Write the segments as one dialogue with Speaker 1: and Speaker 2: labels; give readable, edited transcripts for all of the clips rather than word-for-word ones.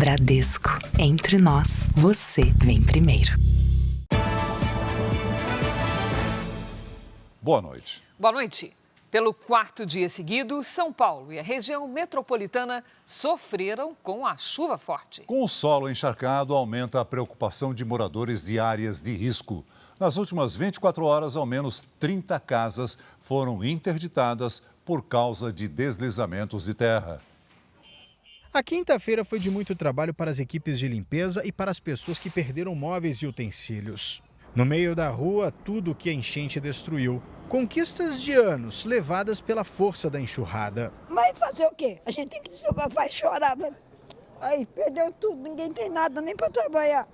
Speaker 1: Bradesco. Entre nós, você vem primeiro.
Speaker 2: Boa noite.
Speaker 3: Boa noite. Pelo quarto dia seguido, São Paulo e a região metropolitana sofreram com a chuva forte.
Speaker 2: Com o solo encharcado, aumenta a preocupação de moradores de áreas de risco. Nas últimas 24 horas, ao menos 30 casas foram interditadas por causa de deslizamentos de terra.
Speaker 4: A quinta-feira foi de muito trabalho para as equipes de limpeza e para as pessoas que perderam móveis e utensílios. No meio da rua, tudo o que a enchente destruiu. Conquistas de anos, levadas pela força da enxurrada.
Speaker 5: Mas fazer o quê? A gente tem que vai chorar. Aí perdeu tudo, ninguém tem nada nem para trabalhar.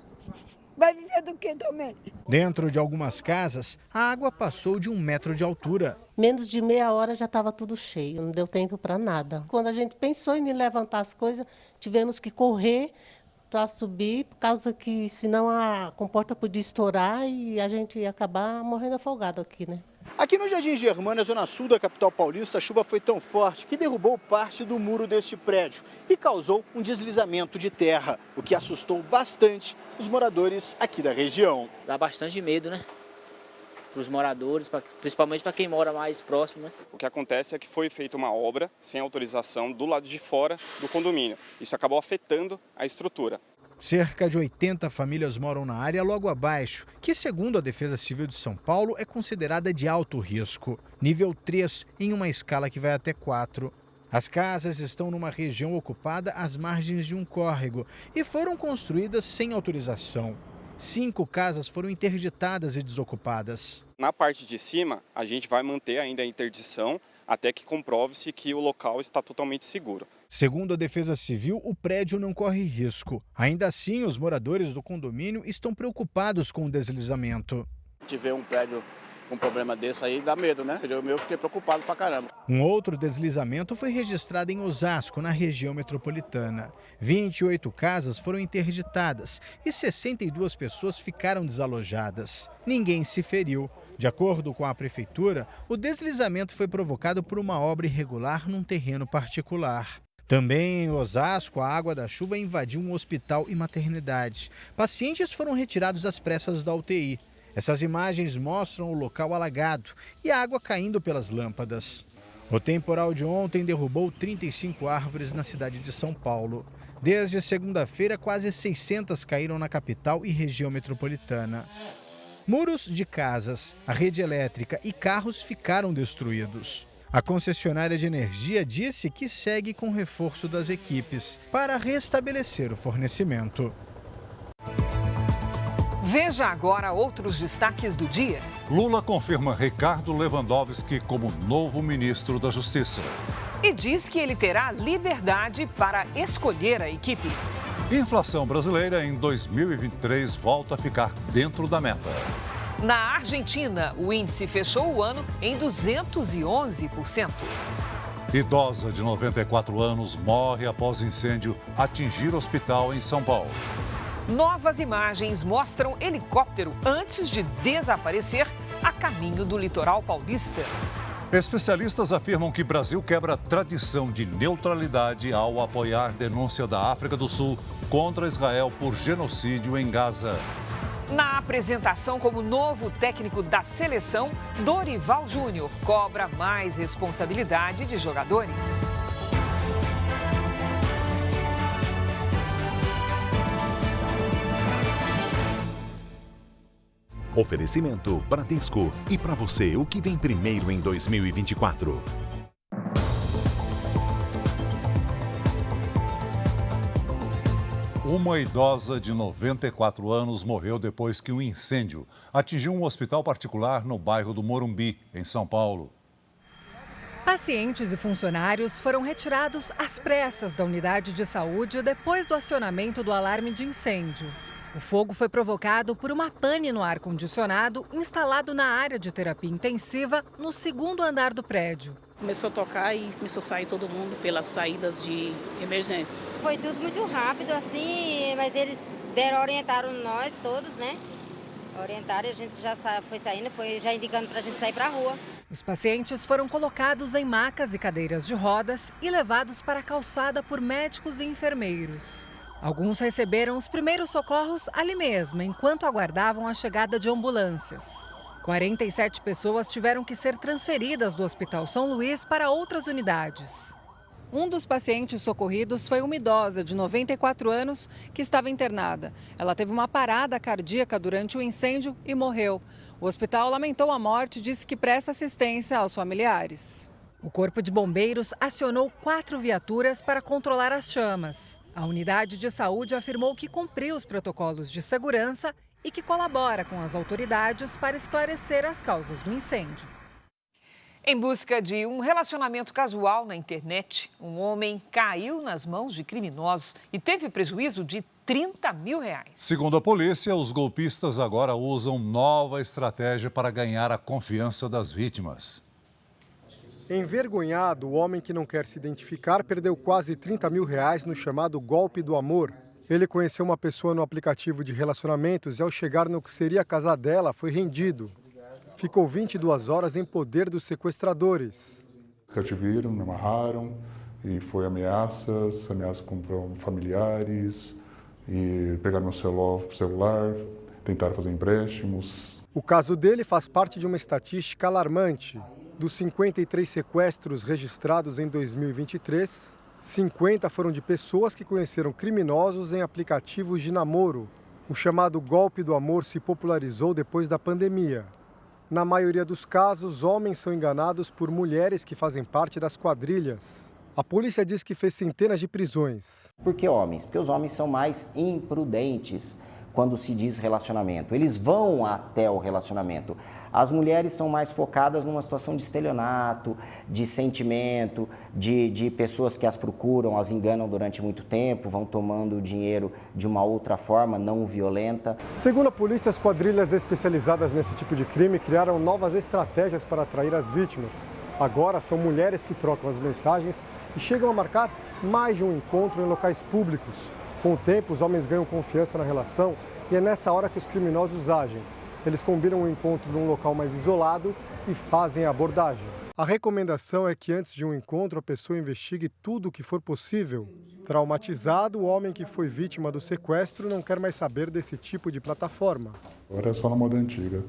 Speaker 5: Vai viver do quê também?
Speaker 4: Dentro de algumas casas, a água passou de 1 metro de altura.
Speaker 6: Menos de meia hora já estava tudo cheio, não deu tempo para nada. Quando a gente pensou em levantar as coisas, tivemos que correr para subir, por causa que senão a comporta podia estourar e a gente ia acabar morrendo afogado aqui, né?
Speaker 7: Aqui no Jardim Germânia, zona sul da capital paulista, a chuva foi tão forte que derrubou parte do muro deste prédio e causou um deslizamento de terra, o que assustou bastante os moradores aqui da região.
Speaker 8: Dá bastante medo, né? Para os moradores, principalmente para quem mora mais próximo, né?
Speaker 9: O que acontece é que foi feita uma obra sem autorização do lado de fora do condomínio. Isso acabou afetando a estrutura.
Speaker 4: Cerca de 80 famílias moram na área logo abaixo, que, segundo a Defesa Civil de São Paulo, é considerada de alto risco. Nível 3, em uma escala que vai até 4. As casas estão numa região ocupada às margens de um córrego e foram construídas sem autorização. 5 casas foram interditadas e desocupadas.
Speaker 9: Na parte de cima, a gente vai manter ainda a interdição até que comprove-se que o local está totalmente seguro.
Speaker 4: Segundo a Defesa Civil, o prédio não corre risco. Ainda assim, os moradores do condomínio estão preocupados com o deslizamento.
Speaker 10: Se vê um prédio com um problema desse aí, dá medo, né? Eu fiquei preocupado pra caramba.
Speaker 4: Um outro deslizamento foi registrado em Osasco, na região metropolitana. 28 casas foram interditadas e 62 pessoas ficaram desalojadas. Ninguém se feriu. De acordo com a prefeitura, o deslizamento foi provocado por uma obra irregular num terreno particular. Também em Osasco, a água da chuva invadiu um hospital e maternidade. Pacientes foram retirados às pressas da UTI. Essas imagens mostram o local alagado e a água caindo pelas lâmpadas. O temporal de ontem derrubou 35 árvores na cidade de São Paulo. Desde segunda-feira, quase 600 caíram na capital e região metropolitana. Muros de casas, a rede elétrica e carros ficaram destruídos. A concessionária de energia disse que segue com reforço das equipes para restabelecer o fornecimento.
Speaker 3: Veja agora outros destaques do dia.
Speaker 2: Lula confirma Ricardo Lewandowski como novo ministro da Justiça.
Speaker 3: E diz que ele terá liberdade para escolher a equipe.
Speaker 2: Inflação brasileira em 2023 volta a ficar dentro da meta.
Speaker 3: Na Argentina, o índice fechou o ano em 211%.
Speaker 2: Idosa de 94 anos morre após incêndio atingir hospital em São Paulo.
Speaker 3: Novas imagens mostram helicóptero antes de desaparecer a caminho do litoral paulista.
Speaker 2: Especialistas afirmam que Brasil quebra tradição de neutralidade ao apoiar denúncia da África do Sul contra Israel por genocídio em Gaza.
Speaker 3: Na apresentação como novo técnico da seleção, Dorival Júnior cobra mais responsabilidade de jogadores.
Speaker 11: Oferecimento Bradesco. E para você, o que vem primeiro em 2024?
Speaker 2: Uma idosa de 94 anos morreu depois que um incêndio atingiu um hospital particular no bairro do Morumbi, em São Paulo.
Speaker 12: Pacientes e funcionários foram retirados às pressas da unidade de saúde depois do acionamento do alarme de incêndio. O fogo foi provocado por uma pane no ar-condicionado instalado na área de terapia intensiva no 2º andar do prédio.
Speaker 13: Começou a tocar e começou a sair todo mundo pelas saídas de emergência.
Speaker 14: Foi tudo muito rápido assim, mas eles orientaram nós todos, né? Orientaram e a gente já foi saindo, foi já indicando para a gente sair para a rua.
Speaker 12: Os pacientes foram colocados em macas e cadeiras de rodas e levados para a calçada por médicos e enfermeiros. Alguns receberam os primeiros socorros ali mesmo, enquanto aguardavam a chegada de ambulâncias. 47 pessoas tiveram que ser transferidas do Hospital São Luís para outras unidades. Um dos pacientes socorridos foi uma idosa de 94 anos que estava internada. Ela teve uma parada cardíaca durante o incêndio e morreu. O hospital lamentou a morte e disse que presta assistência aos familiares. O Corpo de Bombeiros acionou 4 viaturas para controlar as chamas. A unidade de saúde afirmou que cumpriu os protocolos de segurança e que colabora com as autoridades para esclarecer as causas do incêndio.
Speaker 3: Em busca de um relacionamento casual na internet, um homem caiu nas mãos de criminosos e teve prejuízo de R$30 mil.
Speaker 2: Segundo a polícia, os golpistas agora usam nova estratégia para ganhar a confiança das vítimas.
Speaker 15: Envergonhado, o homem que não quer se identificar perdeu quase R$30 mil no chamado golpe do amor. Ele conheceu uma pessoa no aplicativo de relacionamentos e, ao chegar no que seria a casa dela, foi rendido. Ficou 22 horas em poder dos sequestradores.
Speaker 16: Cativeram, me amarraram e foi ameaças com familiares e pegaram meu celular, tentaram fazer empréstimos.
Speaker 15: O caso dele faz parte de uma estatística alarmante. Dos 53 sequestros registrados em 2023, 50 foram de pessoas que conheceram criminosos em aplicativos de namoro. O chamado golpe do amor se popularizou depois da pandemia. Na maioria dos casos, homens são enganados por mulheres que fazem parte das quadrilhas. A polícia diz que fez centenas de prisões.
Speaker 17: Por que homens? Porque os homens são mais imprudentes quando se diz relacionamento. Eles vão até o relacionamento. As mulheres são mais focadas numa situação de estelionato, de sentimento, de pessoas que as procuram, as enganam durante muito tempo, vão tomando o dinheiro de uma outra forma, não violenta.
Speaker 15: Segundo a polícia, as quadrilhas especializadas nesse tipo de crime criaram novas estratégias para atrair as vítimas. Agora são mulheres que trocam as mensagens e chegam a marcar mais de um encontro em locais públicos. Com o tempo, os homens ganham confiança na relação e é nessa hora que os criminosos agem. Eles combinam um encontro num local mais isolado e fazem a abordagem. A recomendação é que antes de um encontro a pessoa investigue tudo o que for possível. Traumatizado, o homem que foi vítima do sequestro não quer mais saber desse tipo de plataforma.
Speaker 16: Agora é só na moda antiga.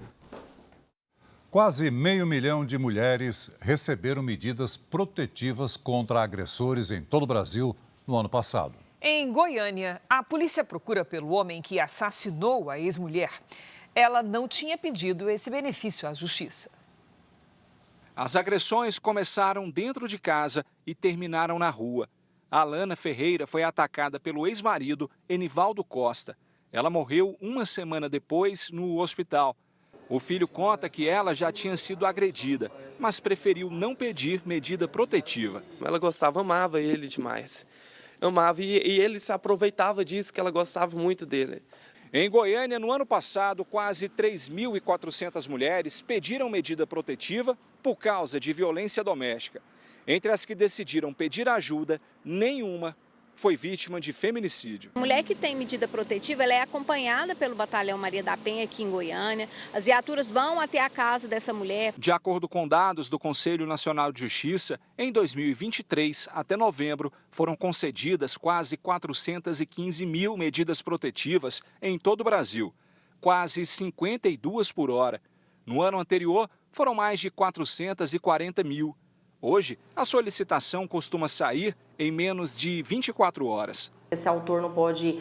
Speaker 2: Quase 500 mil de mulheres receberam medidas protetivas contra agressores em todo o Brasil no ano passado.
Speaker 3: Em Goiânia, a polícia procura pelo homem que assassinou a ex-mulher. Ela não tinha pedido esse benefício à justiça.
Speaker 18: As agressões começaram dentro de casa e terminaram na rua. A Alana Ferreira foi atacada pelo ex-marido, Enivaldo Costa. Ela morreu uma semana depois no hospital. O filho conta que ela já tinha sido agredida, mas preferiu não pedir medida protetiva.
Speaker 19: Ela gostava, amava ele demais. Amava e ele se aproveitava disso, que ela gostava muito dele.
Speaker 18: Em Goiânia, no ano passado, quase 3.400 mulheres pediram medida protetiva por causa de violência doméstica. Entre as que decidiram pedir ajuda, nenhuma foi vítima de feminicídio.
Speaker 20: A mulher que tem medida protetiva, ela é acompanhada pelo Batalhão Maria da Penha aqui em Goiânia. As viaturas vão até a casa dessa mulher.
Speaker 18: De acordo com dados do Conselho Nacional de Justiça, em 2023 até novembro, foram concedidas quase 415 mil medidas protetivas em todo o Brasil, quase 52 por hora. No ano anterior, foram mais de 440 mil. Hoje, a solicitação costuma sair em menos de 24 horas.
Speaker 21: Esse autor não pode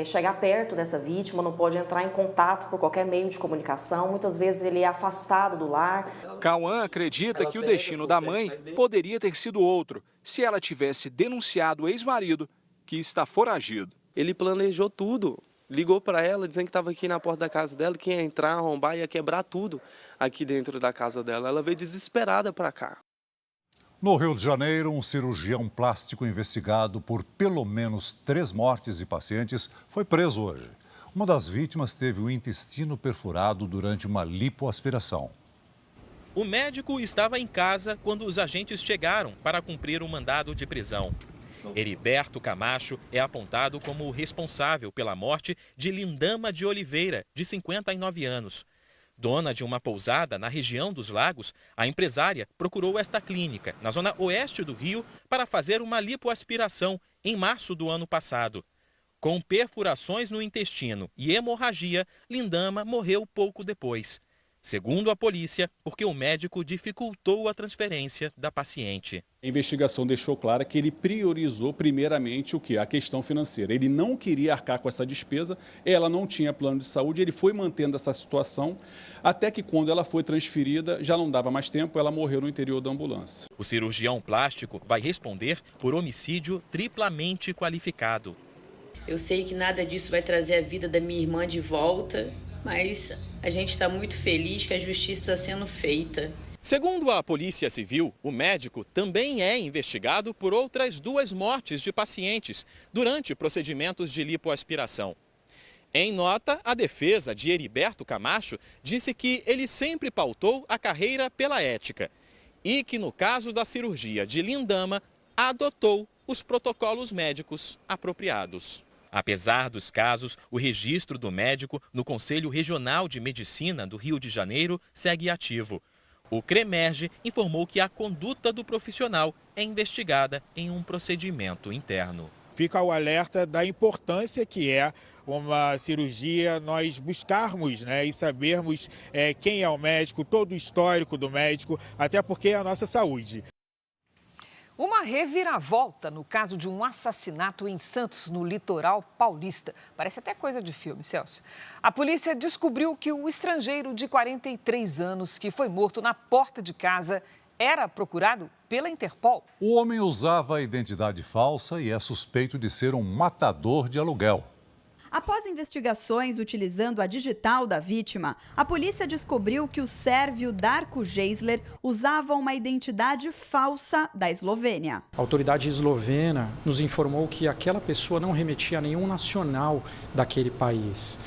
Speaker 21: chegar perto dessa vítima, não pode entrar em contato por qualquer meio de comunicação. Muitas vezes ele é afastado do lar.
Speaker 18: Cauã acredita que o destino da mãe poderia ter sido outro se ela tivesse denunciado o ex-marido, que está foragido.
Speaker 19: Ele planejou tudo. Ligou para ela dizendo que estava aqui na porta da casa dela, que ia entrar, arrombar, ia quebrar tudo aqui dentro da casa dela. Ela veio desesperada para cá.
Speaker 2: No Rio de Janeiro, um cirurgião plástico investigado por pelo menos 3 mortes de pacientes foi preso hoje. Uma das vítimas teve o intestino perfurado durante uma lipoaspiração.
Speaker 22: O médico estava em casa quando os agentes chegaram para cumprir o mandado de prisão. Heriberto Camacho é apontado como o responsável pela morte de Lindama de Oliveira, de 59 anos. Dona de uma pousada na região dos Lagos, a empresária procurou esta clínica, na zona oeste do Rio, para fazer uma lipoaspiração em março do ano passado. Com perfurações no intestino e hemorragia, Lindama morreu pouco depois. Segundo a polícia, porque o médico dificultou a transferência da paciente.
Speaker 1: A investigação deixou clara que ele priorizou primeiramente o quê? A questão financeira. Ele não queria arcar com essa despesa, ela não tinha plano de saúde, ele foi mantendo essa situação, até que quando ela foi transferida, já não dava mais tempo, ela morreu no interior da ambulância.
Speaker 22: O cirurgião plástico vai responder por homicídio triplamente qualificado.
Speaker 5: Eu sei que nada disso vai trazer a vida da minha irmã de volta, mas a gente está muito feliz que a justiça está sendo feita.
Speaker 22: Segundo a Polícia Civil, o médico também é investigado por outras 2 mortes de pacientes durante procedimentos de lipoaspiração. Em nota, a defesa de Heriberto Camacho disse que ele sempre pautou a carreira pela ética e que, no caso da cirurgia de Lindama, adotou os protocolos médicos apropriados. Apesar dos casos, o registro do médico no Conselho Regional de Medicina do Rio de Janeiro segue ativo. O CREMERGE informou que a conduta do profissional é investigada em um procedimento interno.
Speaker 23: Fica o alerta da importância que é uma cirurgia, nós buscarmos, e sabermos quem é o médico, todo o histórico do médico, até porque é a nossa saúde.
Speaker 3: Uma reviravolta no caso de um assassinato em Santos, no litoral paulista. Parece até coisa de filme, Celso. A polícia descobriu que o estrangeiro de 43 anos, que foi morto na porta de casa, era procurado pela Interpol.
Speaker 2: O homem usava a identidade falsa e é suspeito de ser um matador de aluguel.
Speaker 24: Após investigações utilizando a digital da vítima, a polícia descobriu que o sérvio Darko Geisler usava uma identidade falsa da Eslovênia.
Speaker 25: A autoridade eslovena nos informou que aquela pessoa não remetia a nenhum nacional daquele país.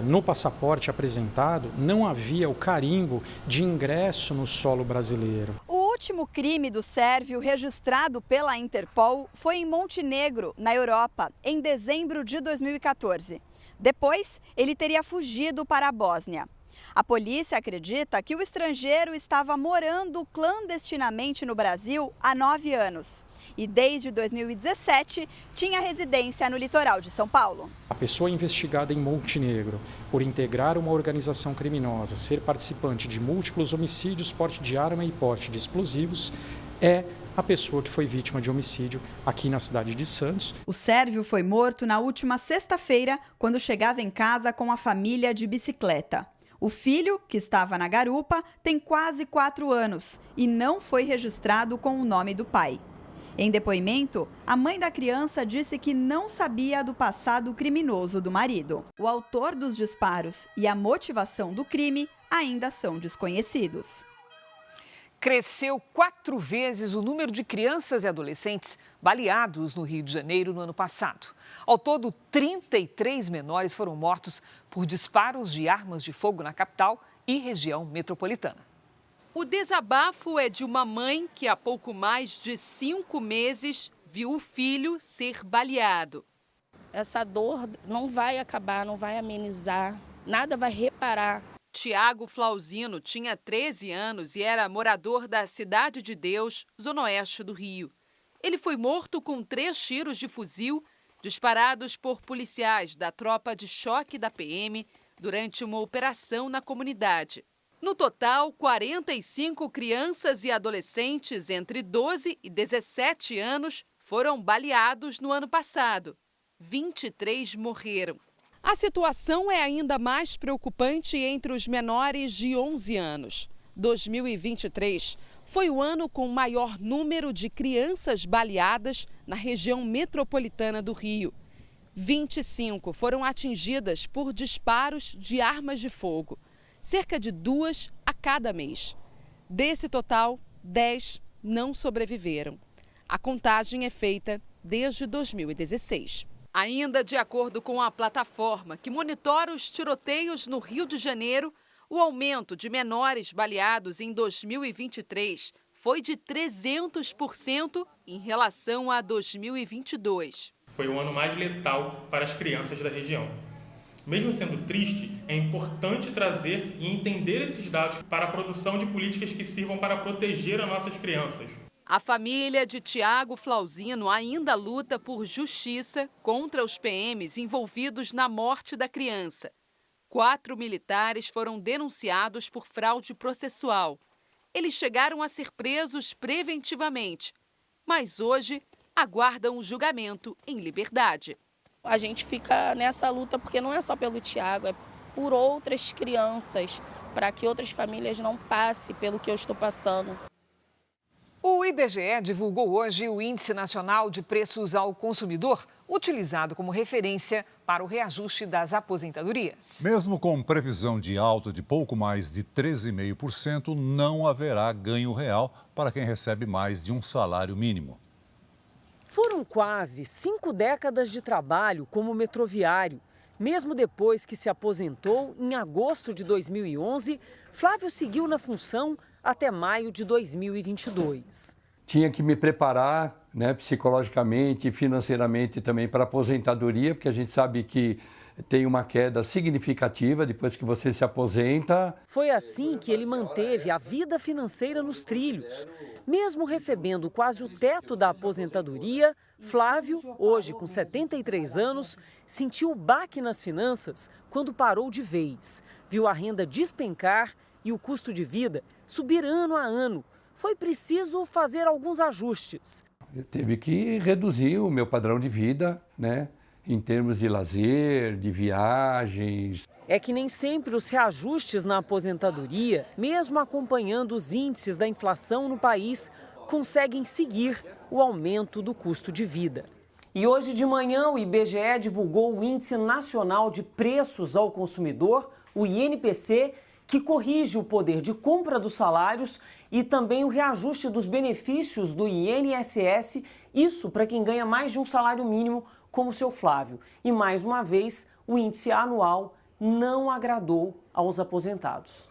Speaker 25: No passaporte apresentado, não havia o carimbo de ingresso no solo brasileiro.
Speaker 24: O último crime do sérvio registrado pela Interpol foi em Montenegro, na Europa, em dezembro de 2014. Depois, ele teria fugido para a Bósnia. A polícia acredita que o estrangeiro estava morando clandestinamente no Brasil há 9 anos. E desde 2017 tinha residência no litoral de São Paulo.
Speaker 25: A pessoa investigada em Montenegro por integrar uma organização criminosa, ser participante de múltiplos homicídios, porte de arma e porte de explosivos, é a pessoa que foi vítima de homicídio aqui na cidade de Santos.
Speaker 24: O sérvio foi morto na última sexta-feira, quando chegava em casa com a família de bicicleta. O filho, que estava na garupa, tem quase 4 anos e não foi registrado com o nome do pai. Em depoimento, a mãe da criança disse que não sabia do passado criminoso do marido. O autor dos disparos e a motivação do crime ainda são desconhecidos.
Speaker 3: Cresceu 4 vezes o número de crianças e adolescentes baleados no Rio de Janeiro no ano passado. Ao todo, 33 menores foram mortos por disparos de armas de fogo na capital e região metropolitana.
Speaker 26: O desabafo é de uma mãe que há pouco mais de 5 meses viu o filho ser baleado.
Speaker 27: Essa dor não vai acabar, não vai amenizar, nada vai reparar.
Speaker 26: Tiago Flauzino tinha 13 anos e era morador da Cidade de Deus, zona oeste do Rio. Ele foi morto com 3 tiros de fuzil disparados por policiais da tropa de choque da PM durante uma operação na comunidade. No total, 45 crianças e adolescentes entre 12 e 17 anos foram baleados no ano passado. 23 morreram. A situação é ainda mais preocupante entre os menores de 11 anos. 2023 foi o ano com o maior número de crianças baleadas na região metropolitana do Rio. 25 foram atingidas por disparos de armas de fogo. Cerca de 2 a cada mês. Desse total, 10 não sobreviveram. A contagem é feita desde 2016. Ainda de acordo com a plataforma que monitora os tiroteios no Rio de Janeiro, o aumento de menores baleados em 2023 foi de 300% em relação a 2022.
Speaker 28: Foi o ano mais letal para as crianças da região. Mesmo sendo triste, é importante trazer e entender esses dados para a produção de políticas que sirvam para proteger as nossas crianças.
Speaker 26: A família de Tiago Flauzino ainda luta por justiça contra os PMs envolvidos na morte da criança. 4 militares foram denunciados por fraude processual. Eles chegaram a ser presos preventivamente, mas hoje aguardam o julgamento em liberdade.
Speaker 27: A gente fica nessa luta porque não é só pelo Tiago, é por outras crianças, para que outras famílias não passem pelo que eu estou passando.
Speaker 3: O IBGE divulgou hoje o Índice Nacional de Preços ao Consumidor, utilizado como referência para o reajuste das aposentadorias.
Speaker 2: Mesmo com previsão de alta de pouco mais de 13,5%, não haverá ganho real para quem recebe mais de um salário mínimo.
Speaker 4: Foram quase 5 décadas de trabalho como metroviário. Mesmo depois que se aposentou em agosto de 2011, Flávio seguiu na função até maio de 2022.
Speaker 6: Tinha que me preparar, psicologicamente e financeiramente também para a aposentadoria, porque a gente sabe que tem uma queda significativa depois que você se aposenta.
Speaker 4: Foi assim que ele manteve a vida financeira nos trilhos. Mesmo recebendo quase o teto da aposentadoria, Flávio, hoje com 73 anos, sentiu o baque nas finanças quando parou de vez. Viu a renda despencar e o custo de vida subir ano a ano. Foi preciso fazer alguns ajustes.
Speaker 6: Teve que reduzir o meu padrão de vida, em termos de lazer, de viagens.
Speaker 4: É que nem sempre os reajustes na aposentadoria, mesmo acompanhando os índices da inflação no país, conseguem seguir o aumento do custo de vida. E hoje de manhã o IBGE divulgou o Índice Nacional de Preços ao Consumidor, o INPC, que corrige o poder de compra dos salários e também o reajuste dos benefícios do INSS, isso para quem ganha mais de um salário mínimo, como o seu Flávio. E mais uma vez, o índice anual não agradou aos aposentados.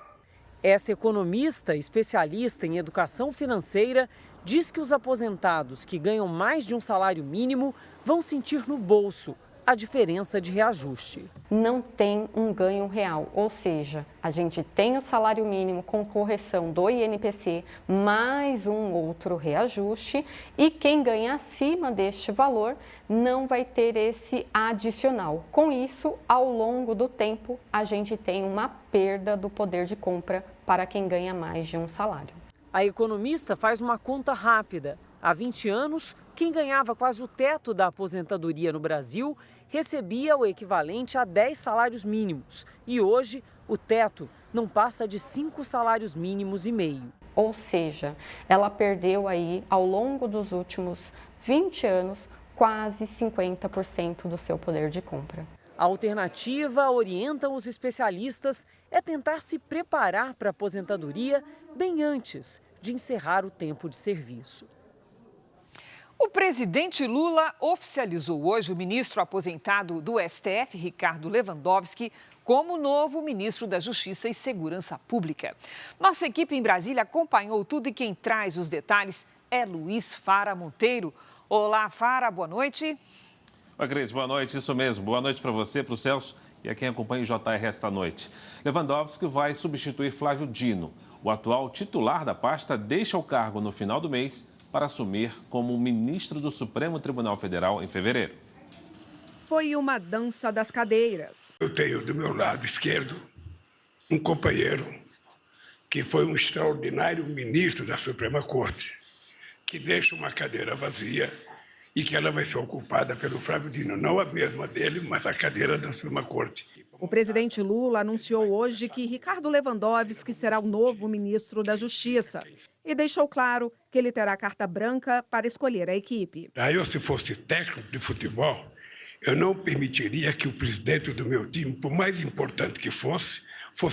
Speaker 4: Essa economista, especialista em educação financeira, diz que os aposentados que ganham mais de um salário mínimo vão sentir no bolso a diferença de reajuste.
Speaker 7: Não tem um ganho real, ou seja, a gente tem o salário mínimo com correção do INPC, mais um outro reajuste, e quem ganha acima deste valor não vai ter esse adicional. Com isso, ao longo do tempo, a gente tem uma perda do poder de compra para quem ganha mais de um salário.
Speaker 4: A economista faz uma conta rápida. Há 20 anos, quem ganhava quase o teto da aposentadoria no Brasil recebia o equivalente a 10 salários mínimos. E hoje, o teto não passa de 5 salários mínimos e meio.
Speaker 7: Ou seja, ela perdeu aí, ao longo dos últimos 20 anos, quase 50% do seu poder de compra.
Speaker 4: A alternativa, orientam os especialistas, é tentar se preparar para a aposentadoria bem antes de encerrar o tempo de serviço.
Speaker 3: O presidente Lula oficializou hoje o ministro aposentado do STF, Ricardo Lewandowski, como novo ministro da Justiça e Segurança Pública. Nossa equipe em Brasília acompanhou tudo e quem traz os detalhes é Luiz Fara Monteiro. Olá, Fara, boa noite.
Speaker 8: Oi, Cris, boa noite, isso mesmo. Boa noite para você, para o Celso e a quem acompanha o JR esta noite. Lewandowski vai substituir Flávio Dino. O atual titular da pasta deixa o cargo no final do mês para assumir como ministro do Supremo Tribunal Federal em fevereiro.
Speaker 9: Foi uma dança das cadeiras.
Speaker 10: Eu tenho do meu lado esquerdo um companheiro que foi um extraordinário ministro da Suprema Corte, que deixa uma cadeira vazia e que ela vai ser ocupada pelo Flávio Dino, não a mesma dele, mas a cadeira da Suprema Corte.
Speaker 9: O presidente Lula anunciou hoje que Ricardo Lewandowski será o novo ministro da Justiça e deixou claro que ele terá carta branca para escolher a equipe.
Speaker 10: Eu, se fosse técnico de futebol, eu não permitiria que o presidente do meu time, por mais importante que fosse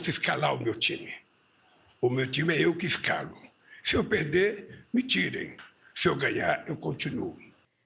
Speaker 10: escalar o meu time. O meu time é eu que escalo. Se eu perder, me tirem. Se eu ganhar, eu continuo.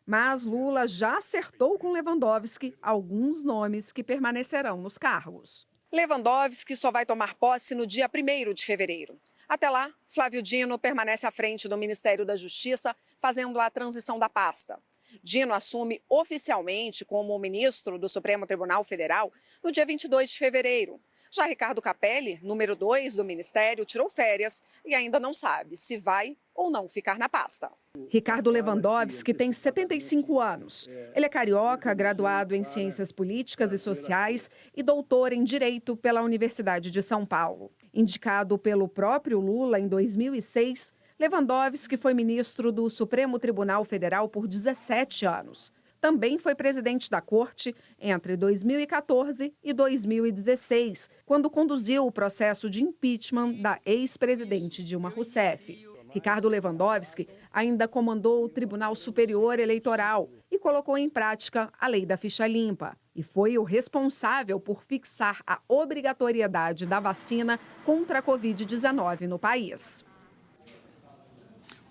Speaker 9: Mas Lula já acertou com Lewandowski alguns nomes que permanecerão nos cargos.
Speaker 11: Lewandowski só vai tomar posse no dia 1º de fevereiro. Até lá, Flávio Dino permanece à frente do Ministério da Justiça, fazendo a transição da pasta. Dino assume oficialmente como ministro do Supremo Tribunal Federal no dia 22 de fevereiro. Já Ricardo Capelli, número 2 do Ministério, tirou férias e ainda não sabe se vai ou não ficar na pasta.
Speaker 9: Ricardo Lewandowski tem 75 anos. Ele é carioca, graduado em Ciências Políticas e Sociais e doutor em Direito pela Universidade de São Paulo. Indicado pelo próprio Lula em 2006, Lewandowski foi ministro do Supremo Tribunal Federal por 17 anos. Também foi presidente da Corte entre 2014 e 2016, quando conduziu o processo de impeachment da ex-presidente Dilma Rousseff. Ricardo Lewandowski ainda comandou o Tribunal Superior Eleitoral e colocou em prática a lei da ficha limpa. E foi o responsável por fixar a obrigatoriedade da vacina contra a Covid-19 no país.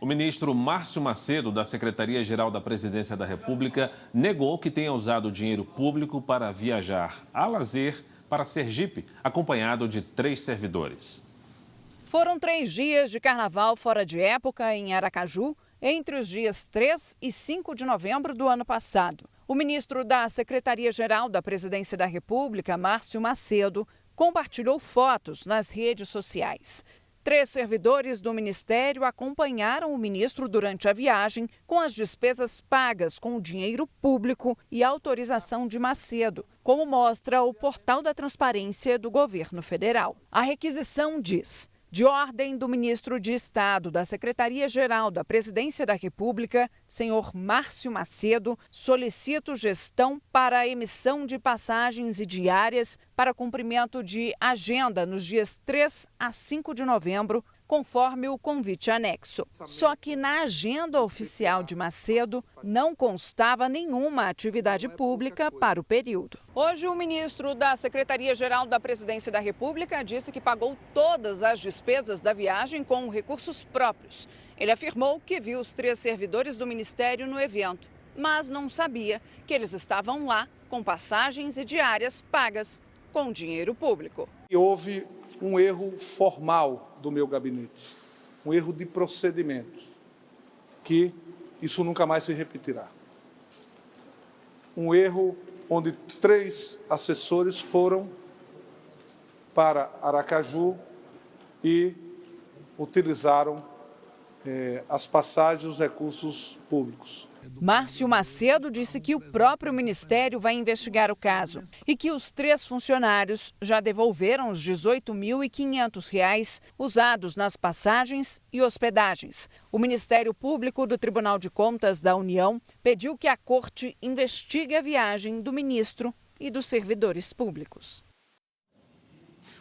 Speaker 8: O ministro Márcio Macedo, da Secretaria-Geral da Presidência da República, negou que tenha usado dinheiro público para viajar a lazer para Sergipe, acompanhado de 3 servidores.
Speaker 12: Foram 3 dias de carnaval fora de época em Aracaju, entre os dias 3 e 5 de novembro do ano passado. O ministro da Secretaria-Geral da Presidência da República, Márcio Macedo, compartilhou fotos nas redes sociais. 3 servidores do Ministério acompanharam o ministro durante a viagem com as despesas pagas com o dinheiro público e autorização de Macedo, como mostra o portal da transparência do governo federal. A requisição diz: de ordem do ministro de Estado da Secretaria-Geral da Presidência da República, senhor Márcio Macedo, solicito gestão para a emissão de passagens e diárias para cumprimento de agenda nos dias 3 a 5 de novembro, conforme o convite anexo. Só que na agenda oficial de Macedo não constava nenhuma atividade pública para o período. Hoje, o ministro da Secretaria-Geral da Presidência da República disse que pagou todas as despesas da viagem com recursos próprios. Ele afirmou que viu os 3 servidores do ministério no evento, mas não sabia que eles estavam lá com passagens e diárias pagas com dinheiro público.
Speaker 13: E houve um erro formal do meu gabinete, um erro de procedimento, que isso nunca mais se repetirá. Um erro onde 3 assessores foram para Aracaju e utilizaram as passagens e os recursos públicos.
Speaker 12: Márcio Macedo disse que o próprio Ministério vai investigar o caso e que os 3 funcionários já devolveram os R$ 18.500 usados nas passagens e hospedagens. O Ministério Público do Tribunal de Contas da União pediu que a Corte investigue a viagem do ministro e dos servidores públicos.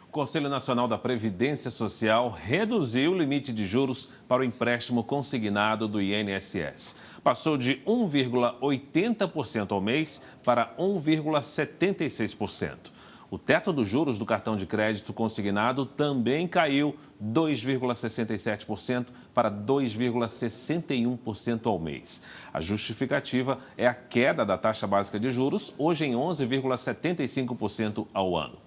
Speaker 8: O Conselho Nacional da Previdência Social reduziu o limite de juros para o empréstimo consignado do INSS. Passou de 1,80% ao mês para 1,76%. O teto dos juros do cartão de crédito consignado também caiu 2,67% para 2,61% ao mês. A justificativa é a queda da taxa básica de juros, hoje em 11,75% ao ano.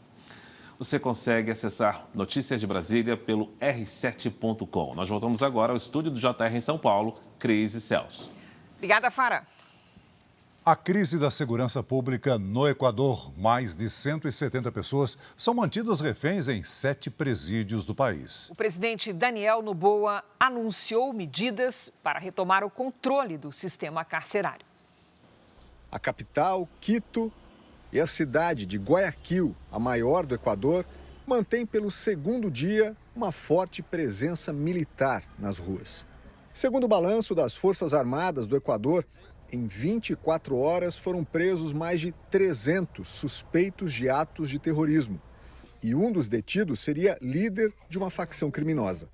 Speaker 8: Você consegue acessar Notícias de Brasília pelo r7.com. Nós voltamos agora ao estúdio do JR em São Paulo, Cris e Celso.
Speaker 3: Obrigada, Fara.
Speaker 2: A crise da segurança pública no Equador. Mais de 170 pessoas são mantidas reféns em 7 presídios do país.
Speaker 3: O presidente Daniel Noboa anunciou medidas para retomar o controle do sistema carcerário.
Speaker 14: A capital, Quito, e a cidade de Guayaquil, a maior do Equador, mantém pelo 2º dia uma forte presença militar nas ruas. Segundo o balanço das Forças Armadas do Equador, em 24 horas foram presos mais de 300 suspeitos de atos de terrorismo. E um dos detidos seria líder de uma facção criminosa.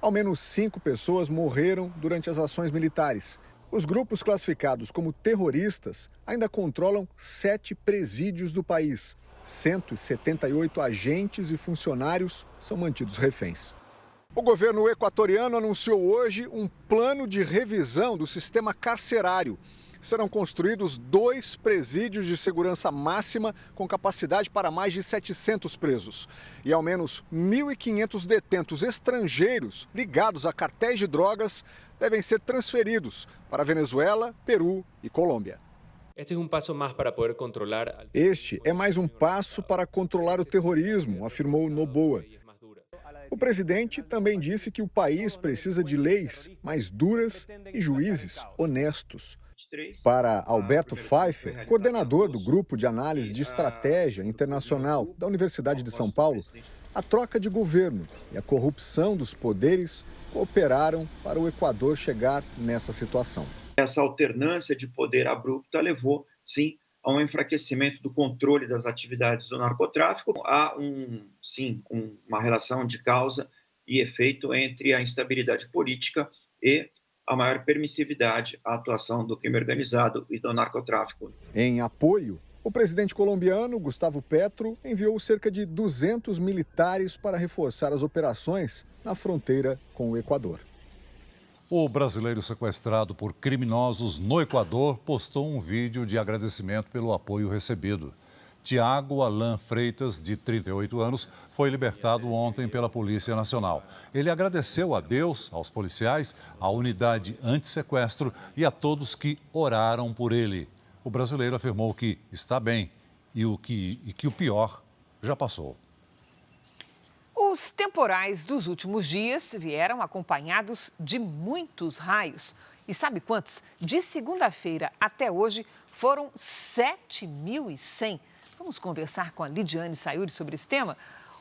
Speaker 14: Ao menos 5 pessoas morreram durante as ações militares. Os grupos classificados como terroristas ainda controlam 7 presídios do país. 178 agentes e funcionários são mantidos reféns. O governo equatoriano anunciou hoje um plano de revisão do sistema carcerário. Serão construídos 2 presídios de segurança máxima com capacidade para mais de 700 presos. E ao menos 1.500 detentos estrangeiros ligados a cartéis de drogas devem ser transferidos para Venezuela, Peru e Colômbia. Este é mais um passo para controlar o terrorismo, afirmou Noboa. O presidente também disse que o país precisa de leis mais duras e juízes honestos. Para Alberto Pfeiffer, coordenador do Grupo de Análise de Estratégia Internacional da Universidade de São Paulo, a troca de governo e a corrupção dos poderes cooperaram para o Equador chegar nessa situação.
Speaker 1: Essa alternância de poder abrupta levou, sim, a um enfraquecimento do controle das atividades do narcotráfico. Há, uma relação de causa e efeito entre a instabilidade política e a maior permissividade à atuação do crime organizado e do narcotráfico.
Speaker 14: Em apoio, o presidente colombiano, Gustavo Petro, enviou cerca de 200 militares para reforçar as operações na fronteira com o Equador.
Speaker 2: O brasileiro sequestrado por criminosos no Equador postou um vídeo de agradecimento pelo apoio recebido. Tiago Alain Freitas, de 38 anos, foi libertado ontem pela Polícia Nacional. Ele agradeceu a Deus, aos policiais, à unidade anti-sequestro e a todos que oraram por ele. O brasileiro afirmou que está bem e que o pior já passou.
Speaker 3: Os temporais dos últimos dias vieram acompanhados de muitos raios. E sabe quantos? De segunda-feira até hoje foram 7.100. Vamos conversar com a Lidiane Sayuri sobre esse tema?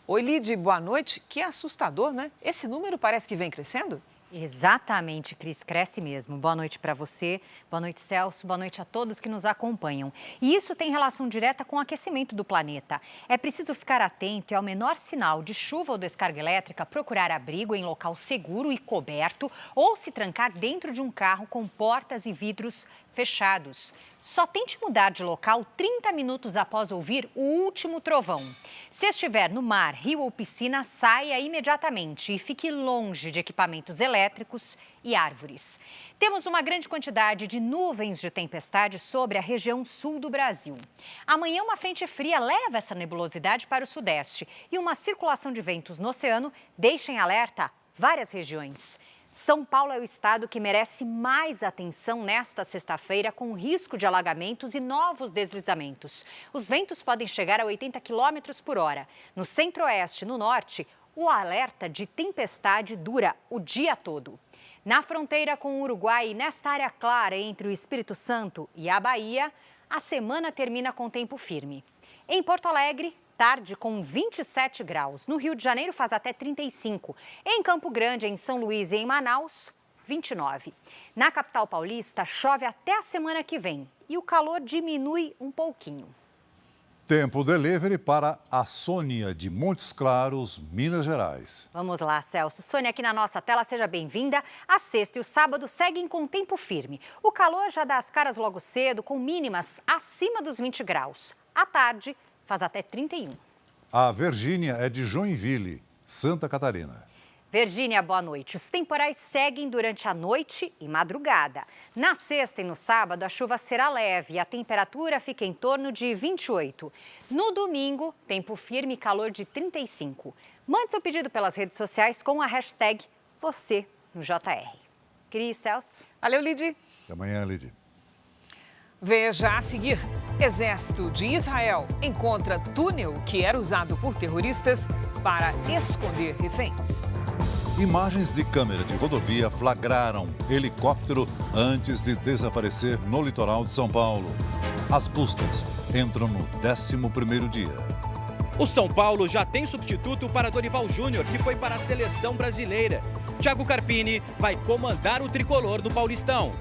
Speaker 3: Oi, Lid, boa noite. Que assustador, né? Esse número parece que vem crescendo?
Speaker 15: Exatamente, Cris, cresce mesmo. Boa noite para você, boa noite, Celso, boa noite a todos que nos acompanham. E isso tem relação direta com o aquecimento do planeta. É preciso ficar atento e, ao menor sinal de chuva ou descarga elétrica, procurar abrigo em local seguro e coberto ou se trancar dentro de um carro com portas e vidros fechados. Só tente mudar de local 30 minutos após ouvir o último trovão. Se estiver no mar, rio ou piscina, saia imediatamente e fique longe de equipamentos elétricos e árvores. Temos uma grande quantidade de nuvens de tempestade sobre a região sul do Brasil. Amanhã, uma frente fria leva essa nebulosidade para o sudeste e uma circulação de ventos no oceano deixa em alerta várias regiões. São Paulo é o estado que merece mais atenção nesta sexta-feira, com risco de alagamentos e novos deslizamentos. Os ventos podem chegar a 80 km por hora. No centro-oeste e no norte, o alerta de tempestade dura o dia todo. Na fronteira com o Uruguai e nesta área clara entre o Espírito Santo e a Bahia, a semana termina com tempo firme. Em Porto Alegre, tarde com 27 graus. No Rio de Janeiro faz até 35. Em Campo Grande, em São Luís e em Manaus, 29. Na capital paulista, chove até a semana que vem e o calor diminui um pouquinho.
Speaker 2: Tempo delivery para a Sônia, de Montes Claros, Minas Gerais.
Speaker 15: Vamos lá, Celso. Sônia, aqui na nossa tela, seja bem-vinda. A sexta e o sábado seguem com tempo firme. O calor já dá as caras logo cedo, com mínimas acima dos 20 graus. À tarde, faz até 31.
Speaker 2: A Virgínia é de Joinville, Santa Catarina.
Speaker 15: Virgínia, boa noite. Os temporais seguem durante a noite e madrugada. Na sexta e no sábado, a chuva será leve e a temperatura fica em torno de 28. No domingo, tempo firme e calor de 35. Mande seu pedido pelas redes sociais com a hashtag você no JR. Cris, Celso.
Speaker 3: Valeu, Lidi.
Speaker 2: Até amanhã, Lidi.
Speaker 3: Veja a seguir. Exército de Israel encontra túnel que era usado por terroristas para esconder reféns.
Speaker 2: Imagens de câmera de rodovia flagraram helicóptero antes de desaparecer no litoral de São Paulo. As buscas entram no 11º dia.
Speaker 16: O São Paulo já tem substituto para Dorival Júnior, que foi para a seleção brasileira. Thiago Carpini vai comandar o tricolor do Paulistão.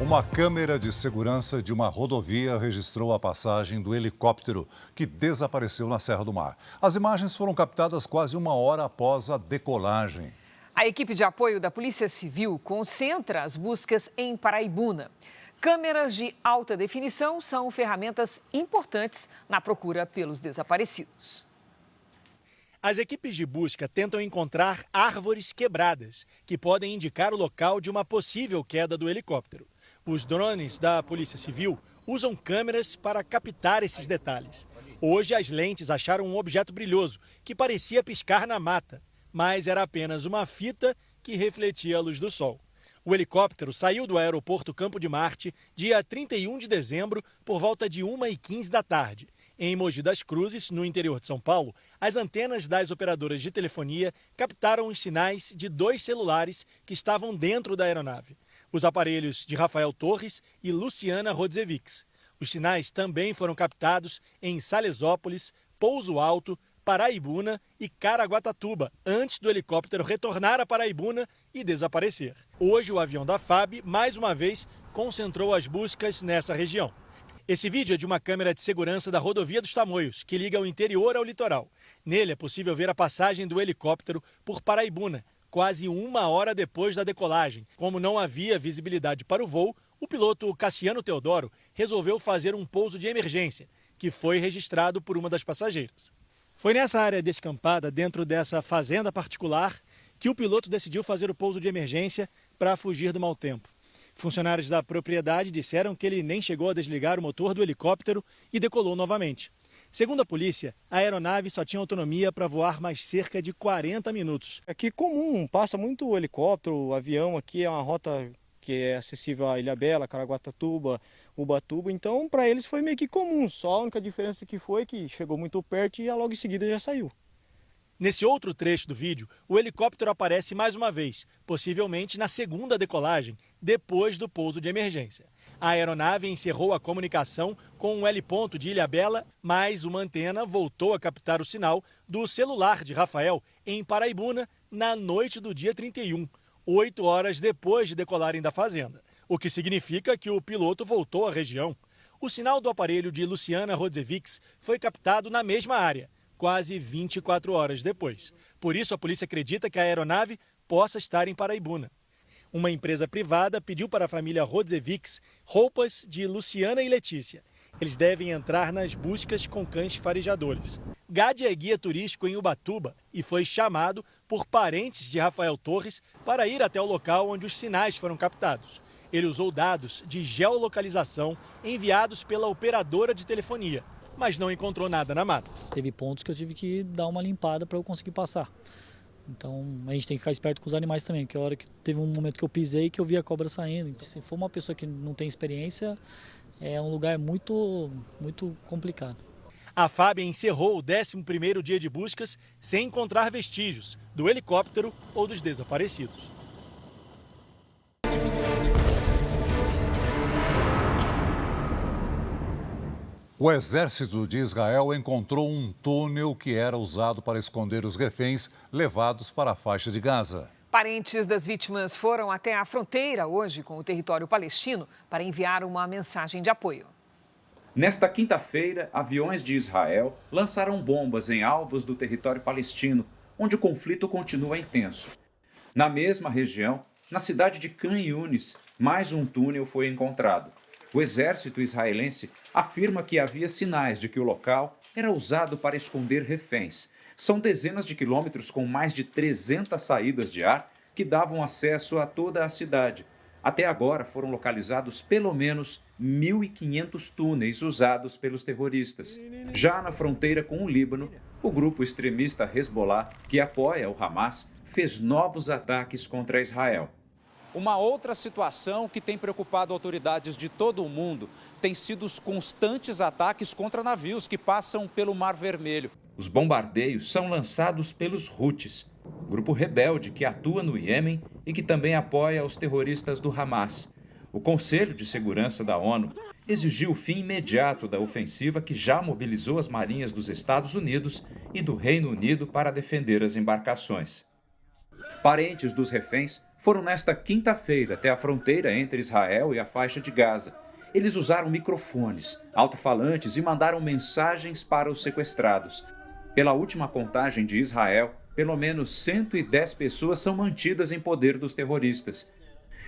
Speaker 2: Uma câmera de segurança de uma rodovia registrou a passagem do helicóptero que desapareceu na Serra do Mar. As imagens foram captadas quase uma hora após a decolagem.
Speaker 3: A equipe de apoio da Polícia Civil concentra as buscas em Paraibuna. Câmeras de alta definição são ferramentas importantes na procura pelos desaparecidos.
Speaker 17: As equipes de busca tentam encontrar árvores quebradas, que podem indicar o local de uma possível queda do helicóptero. Os drones da Polícia Civil usam câmeras para captar esses detalhes. Hoje, as lentes acharam um objeto brilhoso que parecia piscar na mata. mas era apenas uma fita que refletia a luz do sol. O helicóptero saiu do aeroporto Campo de Marte dia 31 de dezembro por volta de 1h15 da tarde. Em Mogi das Cruzes, no interior de São Paulo, as antenas das operadoras de telefonia captaram os sinais de 2 celulares que estavam dentro da aeronave. Os aparelhos de Rafael Torres e Luciana Rodzevics. Os sinais também foram captados em Salesópolis, Pouso Alto, Paraibuna e Caraguatatuba, antes do helicóptero retornar a Paraibuna e desaparecer. Hoje, o avião da FAB, mais uma vez, concentrou as buscas nessa região. Esse vídeo é de uma câmera de segurança da rodovia dos Tamoios, que liga o interior ao litoral. Nele é possível ver a passagem do helicóptero por Paraibuna, quase 1 hora depois da decolagem. Como não havia visibilidade para o voo, o piloto Cassiano Teodoro resolveu fazer um pouso de emergência, que foi registrado por uma das passageiras. Foi nessa área descampada, dentro dessa fazenda particular, que o piloto decidiu fazer o pouso de emergência para fugir do mau tempo. Funcionários da propriedade disseram que ele nem chegou a desligar o motor do helicóptero e decolou novamente. Segundo a polícia, a aeronave só tinha autonomia para voar mais cerca de 40 minutos.
Speaker 5: Aqui comum, passa muito o helicóptero, o avião aqui é uma rota que é acessível a Ilhabela, Caraguatatuba, Ubatuba, então para eles foi meio que comum, só a única diferença que foi que chegou muito perto e logo em seguida já saiu.
Speaker 17: Nesse outro trecho do vídeo, o helicóptero aparece mais uma vez, possivelmente na segunda decolagem, depois do pouso de emergência. A aeronave encerrou a comunicação com um heliponto de Ilhabela, mas uma antena voltou a captar o sinal do celular de Rafael em Paraibuna na noite do dia 31, 8 horas depois de decolarem da fazenda, o que significa que o piloto voltou à região. O sinal do aparelho de Luciana Rodzevics foi captado na mesma área, quase 24 horas depois. Por isso, a polícia acredita que a aeronave possa estar em Paraibuna. Uma empresa privada pediu para a família Rodzevics roupas de Luciana e Letícia. Eles devem entrar nas buscas com cães farejadores. Gade é guia turístico em Ubatuba e foi chamado por parentes de Rafael Torres para ir até o local onde os sinais foram captados. Ele usou dados de geolocalização enviados pela operadora de telefonia, mas não encontrou nada na mata.
Speaker 18: Teve pontos que eu tive que dar uma limpada para eu conseguir passar. Então a gente tem que ficar esperto com os animais também, porque a hora que teve um momento que eu pisei que eu vi a cobra saindo. Se for uma pessoa que não tem experiência, é um lugar muito complicado.
Speaker 17: A FAB encerrou o 11º dia de buscas sem encontrar vestígios do helicóptero ou dos desaparecidos.
Speaker 2: O exército de Israel encontrou um túnel que era usado para esconder os reféns levados para a faixa de Gaza.
Speaker 3: Parentes das vítimas foram até a fronteira hoje com o território palestino para enviar uma mensagem de apoio.
Speaker 19: Nesta quinta-feira, aviões de Israel lançaram bombas em alvos do território palestino, onde o conflito continua intenso. Na mesma região, na cidade de Khan Yunis, mais um túnel foi encontrado. O exército israelense afirma que havia sinais de que o local era usado para esconder reféns. São dezenas de quilômetros com mais de 300 saídas de ar que davam acesso a toda a cidade. Até agora foram localizados pelo menos 1.500 túneis usados pelos terroristas. Já na fronteira com o Líbano, o grupo extremista Hezbollah, que apoia o Hamas, fez novos ataques contra Israel.
Speaker 20: Uma outra situação que tem preocupado autoridades de todo o mundo tem sido os constantes ataques contra navios que passam pelo Mar Vermelho.
Speaker 19: Os bombardeios são lançados pelos Houthis, grupo rebelde que atua no Iêmen e que também apoia os terroristas do Hamas. O Conselho de Segurança da ONU exigiu o fim imediato da ofensiva que já mobilizou as marinhas dos Estados Unidos e do Reino Unido para defender as embarcações. Parentes dos reféns foram nesta quinta-feira até a fronteira entre Israel e a faixa de Gaza. Eles usaram microfones, alto-falantes e mandaram mensagens para os sequestrados. Pela última contagem de Israel, pelo menos 110 pessoas são mantidas em poder dos terroristas.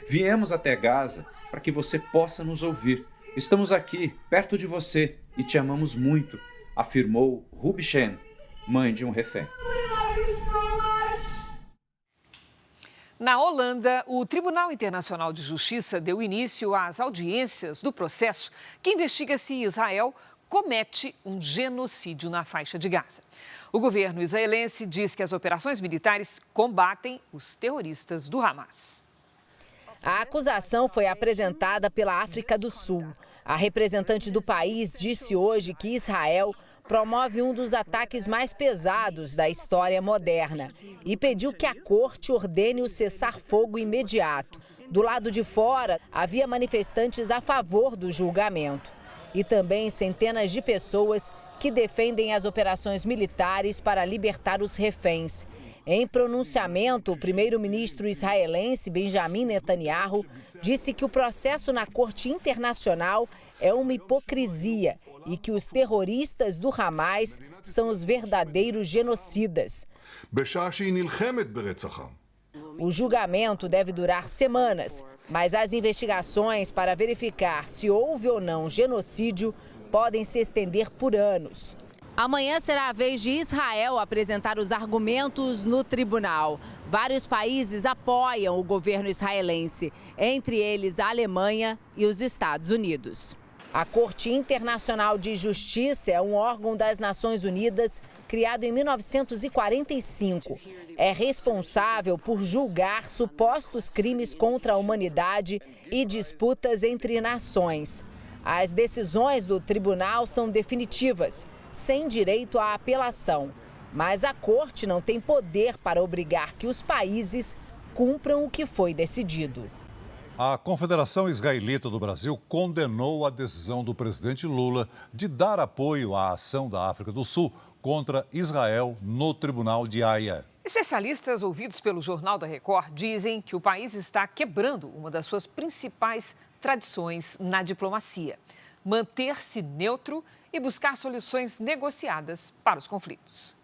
Speaker 19: Viemos até Gaza para que você possa nos ouvir. Estamos aqui, perto de você, e te amamos muito, afirmou Ruby Shen, mãe de um refém.
Speaker 3: Na Holanda, o Tribunal Internacional de Justiça deu início às audiências do processo que investiga se Israel comete um genocídio na faixa de Gaza. O governo israelense diz que as operações militares combatem os terroristas do Hamas.
Speaker 21: A acusação foi apresentada pela África do Sul. A representante do país disse hoje que Israel promove um dos ataques mais pesados da história moderna e pediu que a corte ordene o cessar-fogo imediato. Do lado de fora, havia manifestantes a favor do julgamento e também centenas de pessoas que defendem as operações militares para libertar os reféns. Em pronunciamento, o primeiro-ministro israelense Benjamin Netanyahu disse que o processo na Corte Internacional é uma hipocrisia e que os terroristas do Hamas são os verdadeiros genocidas. O julgamento deve durar semanas, mas as investigações para verificar se houve ou não genocídio podem se estender por anos. Amanhã será a vez de Israel apresentar os argumentos no tribunal. Vários países apoiam o governo israelense, entre eles a Alemanha e os Estados Unidos. A Corte Internacional de Justiça é um órgão das Nações Unidas criado em 1945. É responsável por julgar supostos crimes contra a humanidade e disputas entre nações. As decisões do tribunal são definitivas, sem direito à apelação. Mas a Corte não tem poder para obrigar que os países cumpram o que foi decidido.
Speaker 2: A Confederação Israelita do Brasil condenou a decisão do presidente Lula de dar apoio à ação da África do Sul contra Israel no Tribunal de Haia.
Speaker 3: Especialistas ouvidos pelo Jornal da Record dizem que o país está quebrando uma das suas principais tradições na diplomacia: manter-se neutro e buscar soluções negociadas para os conflitos.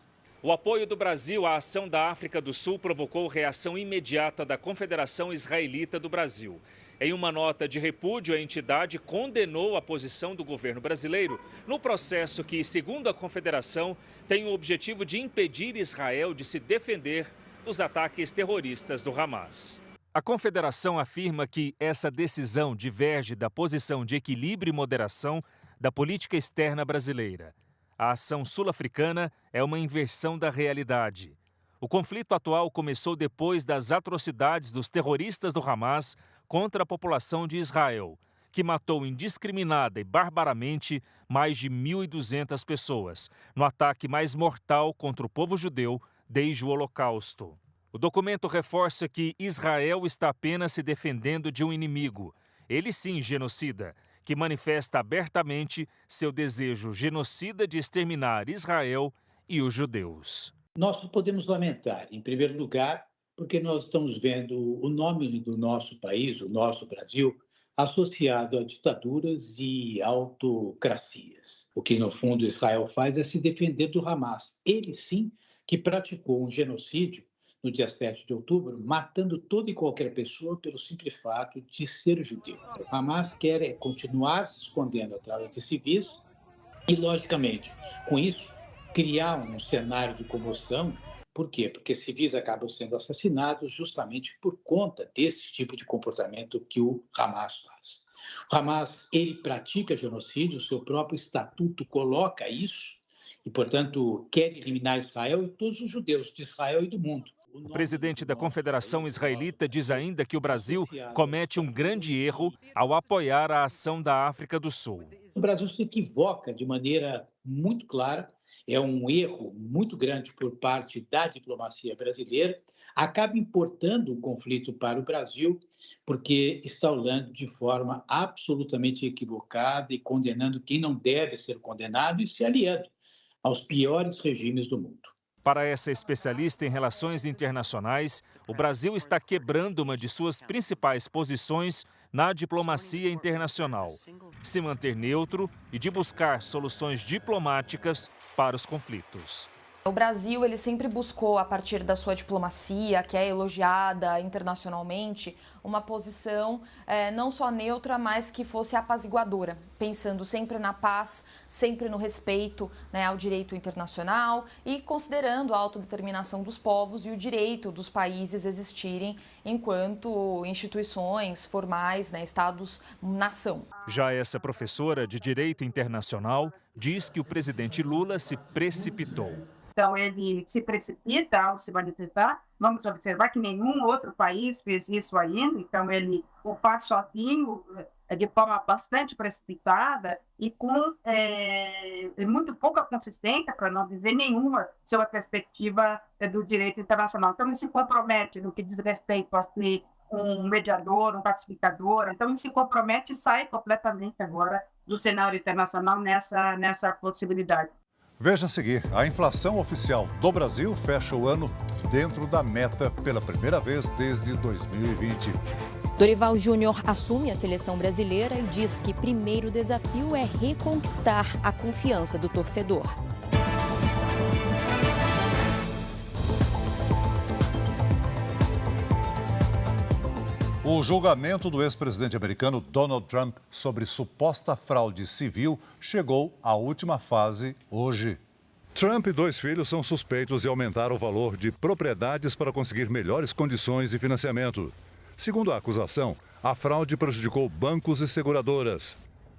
Speaker 22: O apoio do Brasil à ação da África do Sul provocou reação imediata da Confederação Israelita do Brasil. Em uma nota de repúdio, a entidade condenou a posição do governo brasileiro no processo que, segundo a Confederação, tem o objetivo de impedir Israel de se defender dos ataques terroristas do Hamas. A Confederação afirma que essa decisão diverge da posição de equilíbrio e moderação da política externa brasileira. A ação sul-africana é uma inversão da realidade. O conflito atual começou depois das atrocidades dos terroristas do Hamas contra a população de Israel, que matou indiscriminada e barbaramente mais de 1.200 pessoas, no ataque mais mortal contra o povo judeu desde o Holocausto. O documento reforça que Israel está apenas se defendendo de um inimigo, ele sim genocida, que manifesta abertamente seu desejo genocida de exterminar Israel e os judeus.
Speaker 23: Nós podemos lamentar, em primeiro lugar, porque nós estamos vendo o nome do nosso país, o nosso Brasil, associado a ditaduras e autocracias. O que, no fundo, Israel faz é se defender do Hamas. Ele, sim, que praticou um genocídio no dia 7 de outubro, matando toda e qualquer pessoa pelo simples fato de ser judeu. O Hamas quer continuar se escondendo atrás de civis e, logicamente, com isso, criar um cenário de comoção. Por quê? Porque civis acabam sendo assassinados justamente por conta desse tipo de comportamento que o Hamas faz. O Hamas, ele pratica genocídio, o seu próprio estatuto coloca isso e, portanto, quer eliminar Israel e todos os judeus de Israel e do mundo.
Speaker 22: O presidente da Confederação Israelita diz ainda que o Brasil comete um grande erro ao apoiar a ação da África do Sul.
Speaker 23: O Brasil se equivoca de maneira muito clara, é um erro muito grande por parte da diplomacia brasileira, acaba importando o conflito para o Brasil, porque está olhando de forma absolutamente equivocada e condenando quem não deve ser condenado e se aliando aos piores regimes do mundo.
Speaker 22: Para essa especialista em relações internacionais, o Brasil está quebrando uma de suas principais posições na diplomacia internacional: se manter neutro e de buscar soluções diplomáticas para os conflitos.
Speaker 4: O Brasil, ele sempre buscou, a partir da sua diplomacia, que é elogiada internacionalmente, uma posição não só neutra, mas que fosse apaziguadora, pensando sempre na paz, sempre no respeito, né, ao direito internacional e considerando a autodeterminação dos povos e o direito dos países existirem enquanto instituições formais, né, Estados-nação.
Speaker 22: Já essa professora de Direito Internacional diz que o presidente Lula se precipitou.
Speaker 6: Então, ele se precipita ao se manifestar. Vamos observar que nenhum outro país fez isso ainda. Então, ele o faz sozinho, de forma bastante precipitada e com muito pouca consistência, para não dizer nenhuma, sobre a perspectiva do direito internacional. Então, ele se compromete no que diz respeito a ser um mediador, um pacificador. Então, ele se compromete e sai completamente agora do cenário internacional nessa possibilidade.
Speaker 2: Veja a seguir, a inflação oficial do Brasil fecha o ano dentro da meta pela primeira vez desde 2020.
Speaker 7: Dorival Júnior assume a seleção brasileira e diz que primeiro desafio é reconquistar a confiança do torcedor.
Speaker 2: O julgamento do ex-presidente americano Donald Trump sobre suposta fraude civil chegou à última fase hoje. Trump e 2 filhos são suspeitos de aumentar o valor de propriedades para conseguir melhores condições de financiamento. Segundo a acusação, a fraude prejudicou bancos e seguradoras.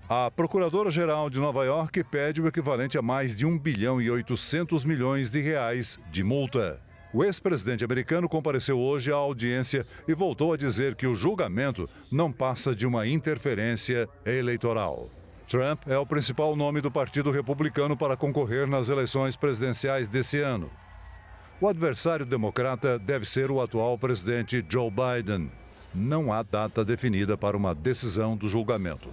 Speaker 2: A Procuradora-Geral de Nova York pede o equivalente a mais de 1 bilhão e 800 milhões de reais de multa. O ex-presidente americano compareceu hoje à audiência e voltou a dizer que o julgamento não passa de uma interferência eleitoral. Trump é o principal nome do Partido Republicano para concorrer nas eleições presidenciais desse ano. O adversário democrata deve ser o atual presidente Joe Biden. Não há data definida para uma decisão do julgamento.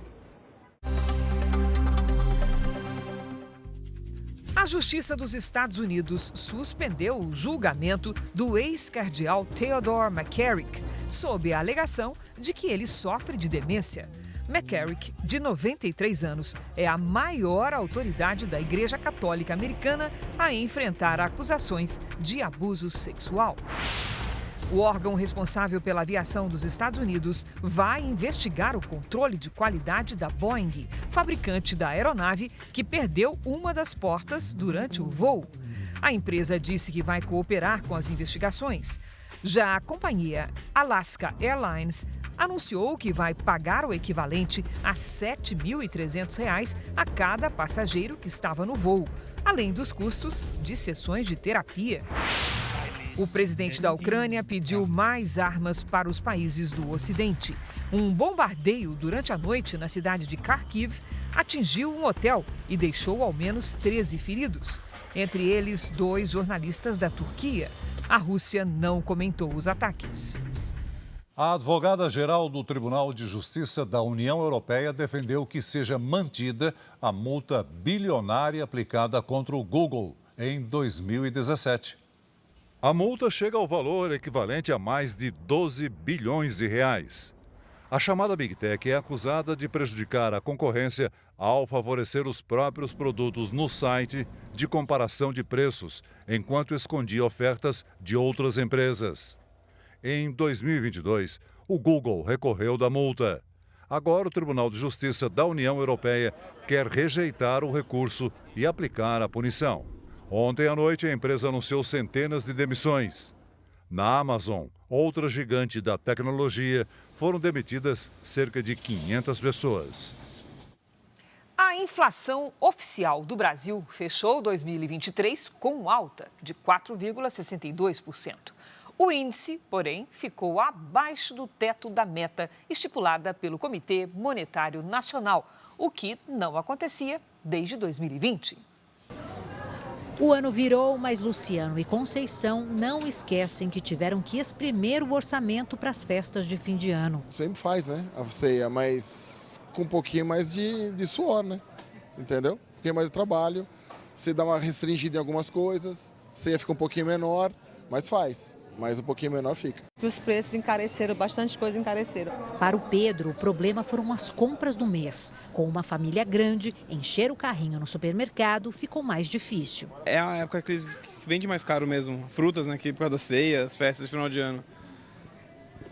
Speaker 3: A Justiça dos Estados Unidos suspendeu o julgamento do ex-cardeal Theodore McCarrick, sob a alegação de que ele sofre de demência. McCarrick, de 93 anos, é a maior autoridade da Igreja Católica Americana a enfrentar acusações de abuso sexual. O órgão responsável pela aviação dos Estados Unidos vai investigar o controle de qualidade da Boeing, fabricante da aeronave que perdeu uma das portas durante o voo. A empresa disse que vai cooperar com as investigações. Já a companhia Alaska Airlines anunciou que vai pagar o equivalente a R$ 7.300 a cada passageiro que estava no voo, além dos custos de sessões de terapia. O presidente da Ucrânia pediu mais armas para os países do Ocidente. Um bombardeio durante a noite na cidade de Kharkiv atingiu um hotel e deixou ao menos 13 feridos, entre eles 2 jornalistas da Turquia. A Rússia não comentou os ataques.
Speaker 2: A advogada-geral do Tribunal de Justiça da União Europeia defendeu que seja mantida a multa bilionária aplicada contra o Google em 2017. A multa chega ao valor equivalente a mais de 12 bilhões de reais. A chamada Big Tech é acusada de prejudicar a concorrência ao favorecer os próprios produtos no site de comparação de preços, enquanto escondia ofertas de outras empresas. Em 2022, o Google recorreu da multa. Agora, o Tribunal de Justiça da União Europeia quer rejeitar o recurso e aplicar a punição. Ontem à noite, a empresa anunciou centenas de demissões. Na Amazon, outra gigante da tecnologia, foram demitidas cerca de 500 pessoas.
Speaker 3: A inflação oficial do Brasil fechou 2023 com alta de 4,62%. O índice, porém, ficou abaixo do teto da meta estipulada pelo Comitê Monetário Nacional, o que não acontecia desde 2020.
Speaker 24: O ano virou, mas Luciano e Conceição não esquecem que tiveram que espremer o orçamento para as festas de fim de ano.
Speaker 25: Sempre faz, né, a ceia, mas com um pouquinho mais de suor, né, entendeu? Um pouquinho mais de trabalho, você dá uma restringida em algumas coisas, a ceia fica um pouquinho menor, mas faz. mas um pouquinho menor fica.
Speaker 9: Os preços encareceram, bastante coisa encareceram.
Speaker 24: Para o Pedro, o problema foram as compras do mês. Com uma família grande, encher o carrinho no supermercado ficou mais difícil.
Speaker 10: É a época que vende mais caro mesmo. Frutas, né, aqui por causa das ceias, festas de final de ano.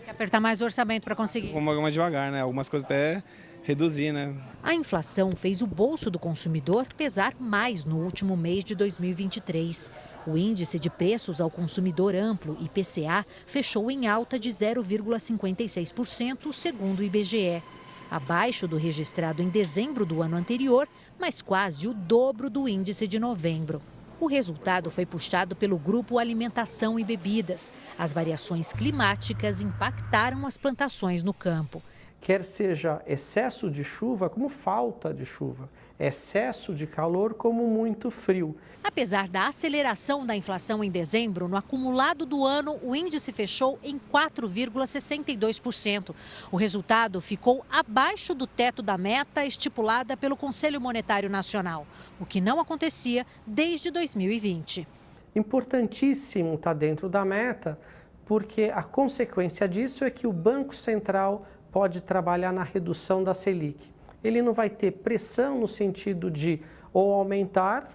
Speaker 24: Quer apertar mais o orçamento para conseguir?
Speaker 10: Vamos mais devagar, né? Algumas coisas até reduzir, né?
Speaker 24: A inflação fez o bolso do consumidor pesar mais no último mês de 2023. O índice de preços ao consumidor amplo, IPCA, fechou em alta de 0,56%, segundo o IBGE. Abaixo do registrado em dezembro do ano anterior, mas quase o dobro do índice de novembro. O resultado foi puxado pelo grupo Alimentação e Bebidas. As variações climáticas impactaram as plantações no campo.
Speaker 11: Quer seja excesso de chuva como falta de chuva, excesso de calor como muito frio.
Speaker 24: Apesar da aceleração da inflação em dezembro, no acumulado do ano, o índice fechou em 4,62%. O resultado ficou abaixo do teto da meta estipulada pelo Conselho Monetário Nacional, o que não acontecia desde 2020.
Speaker 11: Importantíssimo estar dentro da meta, porque a consequência disso é que o Banco Central pode trabalhar na redução da Selic. Ele não vai ter pressão no sentido de ou aumentar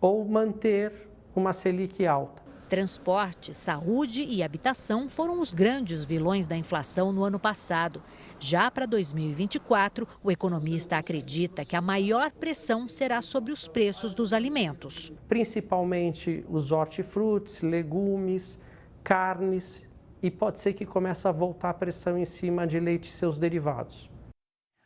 Speaker 11: ou manter uma Selic alta.
Speaker 24: Transporte, saúde e habitação foram os grandes vilões da inflação no ano passado. Já para 2024, o economista acredita que a maior pressão será sobre os preços dos alimentos.
Speaker 11: Principalmente os hortifrutis, legumes, carnes, e pode ser que comece a voltar a pressão em cima de leite e seus derivados.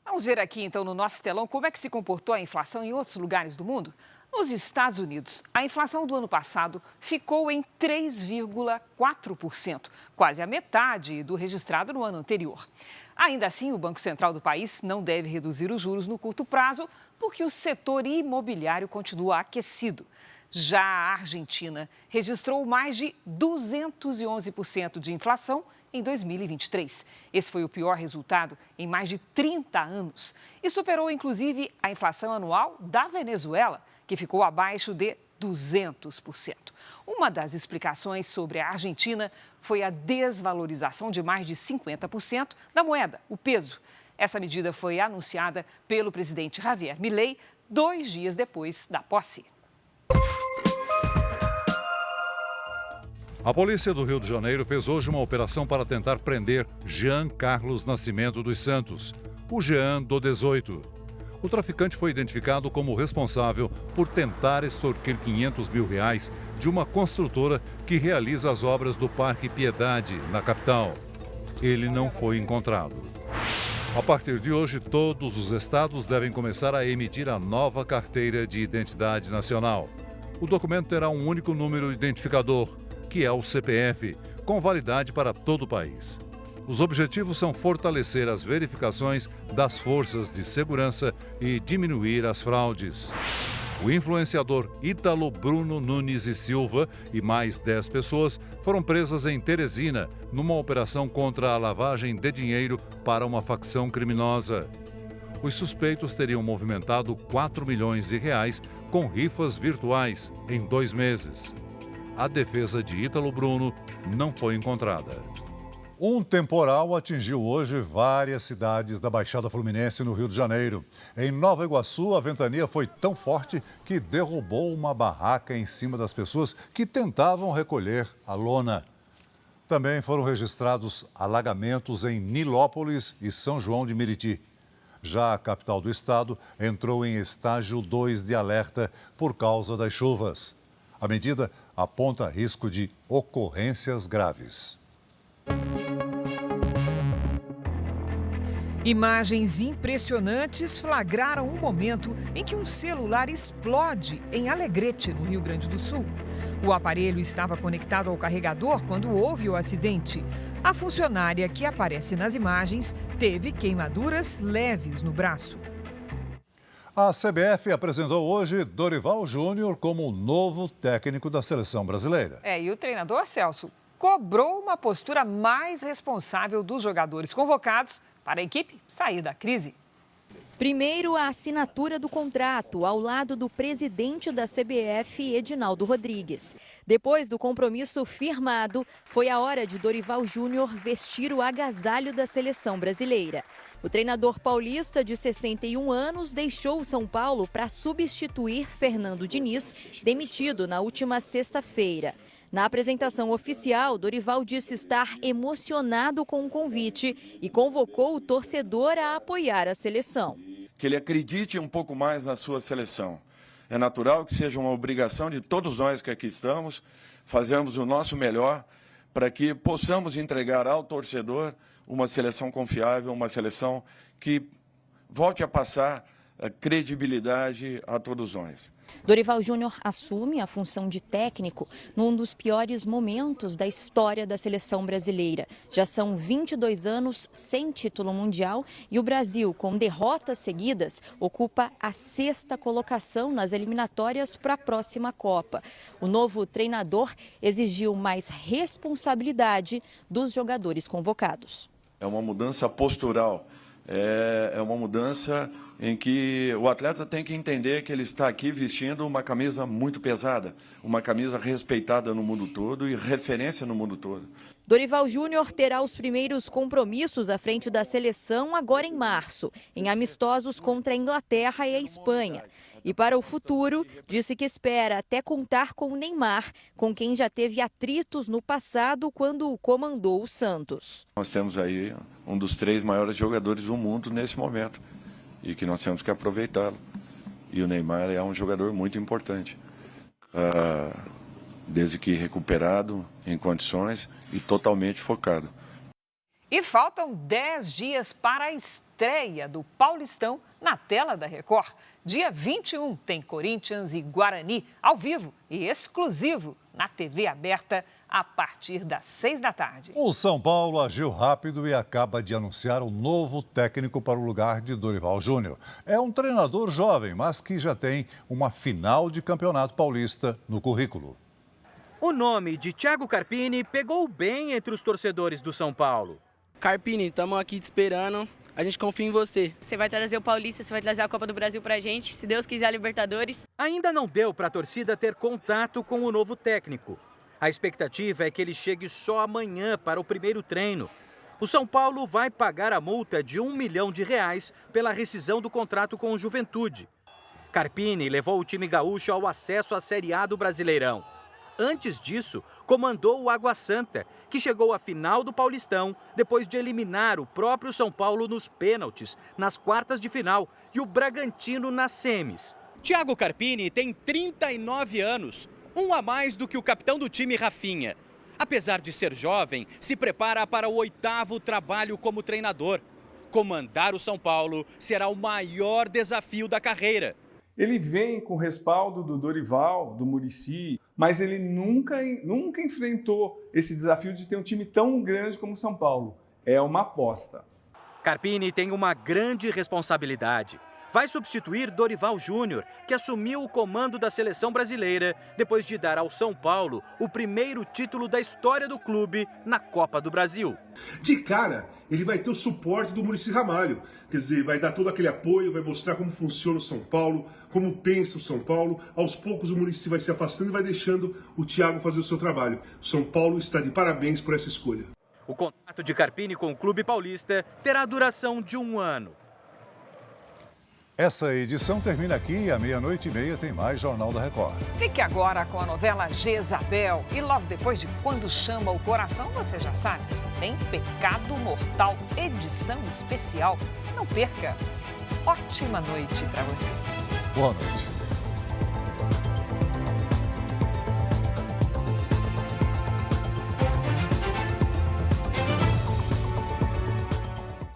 Speaker 3: Vamos ver aqui, então, no nosso telão, como é que se comportou a inflação em outros lugares do mundo? Nos Estados Unidos, a inflação do ano passado ficou em 3,4%, quase a metade do registrado no ano anterior. Ainda assim, o Banco Central do país não deve reduzir os juros no curto prazo, porque o setor imobiliário continua aquecido. Já a Argentina registrou mais de 211% de inflação em 2023. Esse foi o pior resultado em mais de 30 anos e superou, inclusive, a inflação anual da Venezuela, que ficou abaixo de 200%. Uma das explicações sobre a Argentina foi a desvalorização de mais de 50% da moeda, o peso. Essa medida foi anunciada pelo presidente Javier Milei 2 dias depois da posse.
Speaker 2: A polícia do Rio de Janeiro fez hoje uma operação para tentar prender Jean Carlos Nascimento dos Santos, o Jean do 18. O traficante foi identificado como responsável por tentar extorquir R$500 mil de uma construtora que realiza as obras do Parque Piedade, na capital. Ele não foi encontrado. A partir de hoje, todos os estados devem começar a emitir a nova Carteira de Identidade Nacional. O documento terá um único número identificador, que é o CPF, com validade para todo o país. Os objetivos são fortalecer as verificações das forças de segurança e diminuir as fraudes. O influenciador Ítalo Bruno Nunes e Silva e mais 10 pessoas foram presas em Teresina, numa operação contra a lavagem de dinheiro para uma facção criminosa. Os suspeitos teriam movimentado R$4 milhões com rifas virtuais em 2 meses. A defesa de Ítalo Bruno não foi encontrada. Um temporal atingiu hoje várias cidades da Baixada Fluminense, no Rio de Janeiro. Em Nova Iguaçu, a ventania foi tão forte que derrubou uma barraca em cima das pessoas que tentavam recolher a lona. Também foram registrados alagamentos em Nilópolis e São João de Meriti. Já a capital do estado entrou em estágio 2 de alerta por causa das chuvas. A medida aponta risco de ocorrências graves.
Speaker 3: Imagens impressionantes flagraram o momento em que um celular explode em Alegrete, no Rio Grande do Sul. O aparelho estava conectado ao carregador quando houve o acidente. A funcionária que aparece nas imagens teve queimaduras leves no braço.
Speaker 2: A CBF apresentou hoje Dorival Júnior como o novo técnico da seleção brasileira.
Speaker 3: E o treinador, Celso, cobrou uma postura mais responsável dos jogadores convocados para a equipe sair da crise.
Speaker 7: Primeiro, a assinatura do contrato ao lado do presidente da CBF, Edinaldo Rodrigues. Depois do compromisso firmado, foi a hora de Dorival Júnior vestir o agasalho da seleção brasileira. O treinador paulista de 61 anos deixou o São Paulo para substituir Fernando Diniz, demitido na última sexta-feira. Na apresentação oficial, Dorival disse estar emocionado com o convite e convocou o torcedor a apoiar a seleção.
Speaker 1: Que ele acredite um pouco mais na sua seleção. É natural que seja uma obrigação de todos nós que aqui estamos, fazermos o nosso melhor para que possamos entregar ao torcedor uma seleção confiável, uma seleção que volte a passar a credibilidade a todos nós.
Speaker 7: Dorival Júnior assume a função de técnico num dos piores momentos da história da seleção brasileira. Já são 22 anos sem título mundial e o Brasil, com derrotas seguidas, ocupa a 6ª colocação nas eliminatórias para a próxima Copa. O novo treinador exigiu mais responsabilidade dos jogadores convocados.
Speaker 1: É uma mudança postural, é uma mudança em que o atleta tem que entender que ele está aqui vestindo uma camisa muito pesada, uma camisa respeitada no mundo todo e referência no mundo todo.
Speaker 7: Dorival Júnior terá os primeiros compromissos à frente da seleção agora em março, em amistosos contra a Inglaterra e a Espanha. E para o futuro, disse que espera até contar com o Neymar, com quem já teve atritos no passado quando comandou o Santos.
Speaker 1: Nós temos aí um dos 3 maiores jogadores do mundo nesse momento e que nós temos que aproveitá-lo. E o Neymar é um jogador muito importante, desde que recuperado, em condições e totalmente focado.
Speaker 3: E faltam 10 dias para a estreia do Paulistão na tela da Record. Dia 21 tem Corinthians e Guarani ao vivo e exclusivo na TV aberta a partir das 6 da tarde.
Speaker 2: O São Paulo agiu rápido e acaba de anunciar um novo técnico para o lugar de Dorival Júnior. É um treinador jovem, mas que já tem uma final de Campeonato Paulista no currículo.
Speaker 16: O nome de Thiago Carpini pegou bem entre os torcedores do São Paulo.
Speaker 8: Carpini, estamos aqui te esperando. A gente confia em você.
Speaker 12: Você vai trazer o Paulista, você vai trazer a Copa do Brasil pra gente, se Deus quiser a Libertadores.
Speaker 16: Ainda não deu para a torcida ter contato com o novo técnico. A expectativa é que ele chegue só amanhã para o primeiro treino. O São Paulo vai pagar a multa de R$1 milhão pela rescisão do contrato com o Juventude. Carpini levou o time gaúcho ao acesso à Série A do Brasileirão. Antes disso, comandou o Água Santa, que chegou à final do Paulistão depois de eliminar o próprio São Paulo nos pênaltis, nas quartas de final, e o Bragantino nas semis. Thiago Carpini tem 39 anos, um a mais do que o capitão do time, Rafinha. Apesar de ser jovem, se prepara para o 8º trabalho como treinador. Comandar o São Paulo será o maior desafio da carreira.
Speaker 13: Ele vem com o respaldo do Dorival, do Muricy, mas ele nunca enfrentou esse desafio de ter um time tão grande como o São Paulo. É uma aposta.
Speaker 16: Carpini tem uma grande responsabilidade. Vai substituir Dorival Júnior, que assumiu o comando da seleção brasileira depois de dar ao São Paulo o primeiro título da história do clube na Copa do Brasil.
Speaker 14: De cara, ele vai ter o suporte do Muricy Ramalho, quer dizer, vai dar todo aquele apoio, vai mostrar como funciona o São Paulo, como pensa o São Paulo. Aos poucos o Muricy vai se afastando e vai deixando o Thiago fazer o seu trabalho. O São Paulo está de parabéns por essa escolha.
Speaker 16: O contrato de Carpini com o clube paulista terá duração de 1 ano.
Speaker 2: Essa edição termina aqui e à 00:30 tem mais Jornal da Record.
Speaker 3: Fique agora com a novela Jezabel. E logo depois de Quando Chama o Coração, você já sabe, tem Pecado Mortal, edição especial. Não perca. Ótima noite para você.
Speaker 2: Boa noite.